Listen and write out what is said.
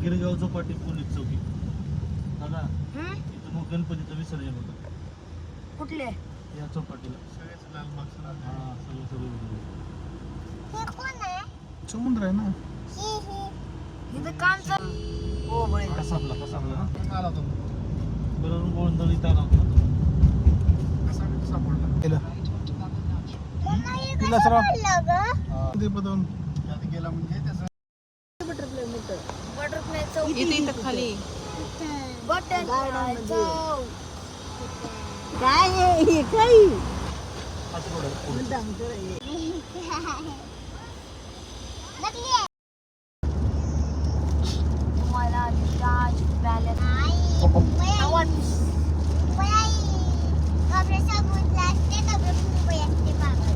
Girgaon Chowpatty police चौकी दादा इथं मग गणपतीचं विसर्जन होतं कुठले या चौपाटीला सगळेच लालबाग समुद्र आहे ना इथं काम चालू हो बळे कसाबला ना आला होता बरोबर गोंधळ इथं आला होता कसा सापडला गेला तिला सर ते पदून गेला म्हणजे त्याचं बटरफ्लाय चौक इथं खाली बटरफ्लाय चौक काय हे काय असं पुढं तुम्हाला ताज पॅलेस मुंबई असते का मुंबई असते बाबा